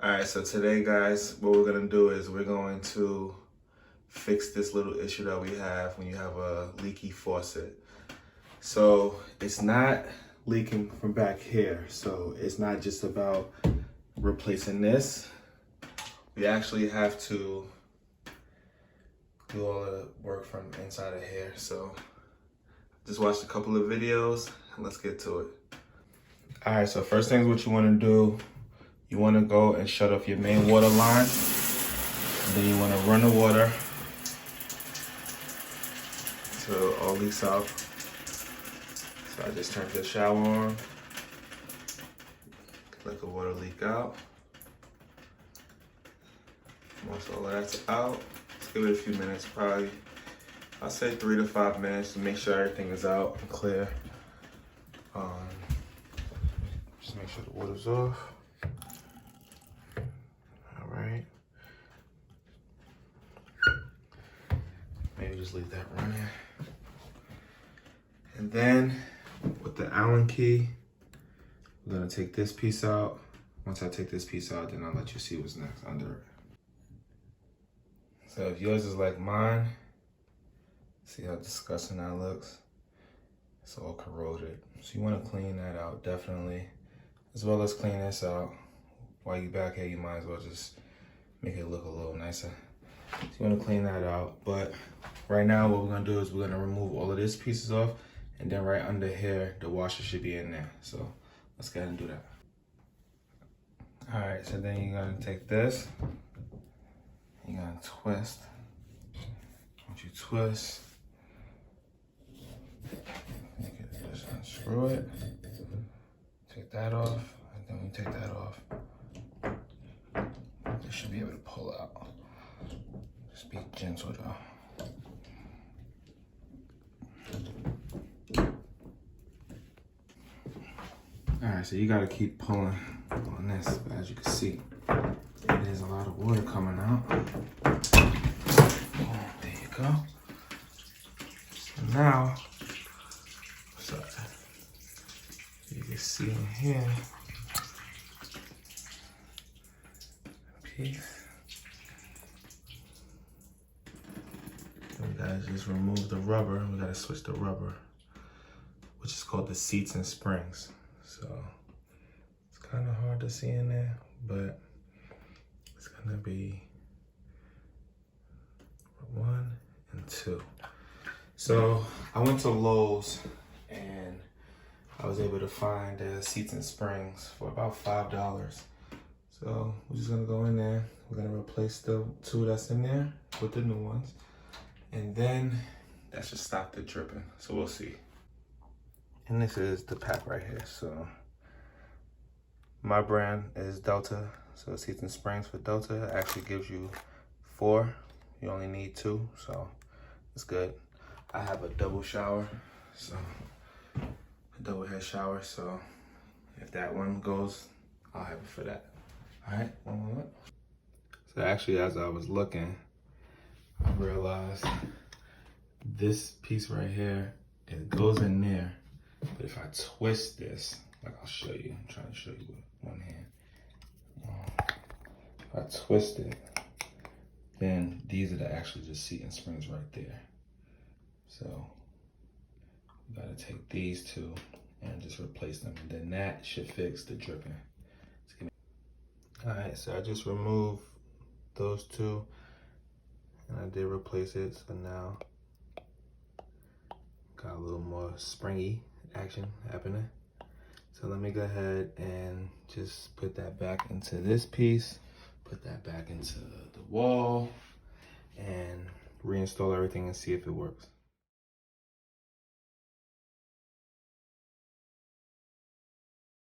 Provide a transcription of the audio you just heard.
Alright, so today guys, what we're gonna do is we're going to fix this little issue that we have when you have a leaky faucet. So it's not leaking from back here. So it's not just about replacing this. We actually have to do all the work from inside of here. So just watched a couple of videos and let's get to it. Alright, so first things what you wanna do, you want to go and shut off your main water line. And then you want to run the water until it all leaks out. So I just turned the shower on. Let the water leak out. Once all that's out, let's give it a few minutes, probably, I'll say 3 to 5 minutes to make sure everything is out and clear. Just make sure the water's off. Right. Maybe just leave that running. And then with the Allen key, we're gonna take this piece out. Once I take this piece out, then I'll let you see what's next under it. So if yours is like mine, see how disgusting that looks? It's all corroded. So you wanna clean that out, definitely. As well as clean this out. While you're back here, you might as well just make it look a little nicer. So you want to clean that out. But right now, what we're going to do is we're going to remove all of these pieces off. And then right under here, the washer should be in there. So let's go ahead and do that. All right, so then you're going to take this. You're going to twist. Once you twist, just unscrew it. Take that off. And then when you take that off, you should be able to pull out. Just be gentle though. Alright, so you gotta keep pulling on this, but as you can see, there's a lot of water coming out. Oh, there you go. So now, you can see in here, piece. And we gotta just remove the rubber. We gotta switch the rubber, which is called the seats and springs. So it's kind of hard to see in there, but it's gonna be 1 and 2. So I went to Lowe's and I was able to find seats and springs for about $5. So we're just gonna go in there. We're gonna replace the 2 that's in there with the new ones. And then that should stop the dripping. So we'll see. And this is the pack right here. So my brand is Delta. So seats and springs for Delta actually gives you 4. You only need 2, so it's good. I have a double shower, so a double head shower. So if that one goes, I'll have it for that. All right, one more look. So actually, as I was looking, I realized this piece right here, it goes in there. But if I twist this, like I'll show you, I'm trying to show you with one hand. If I twist it, then these are the actually just seat and springs right there. So we gotta take these 2 and just replace them. And then that should fix the dripping. All right, so I just removed those 2 and I did replace it. So now got a little more springy action happening. So let me go ahead and just put that back into this piece, put that back into the wall and reinstall everything and see if it works.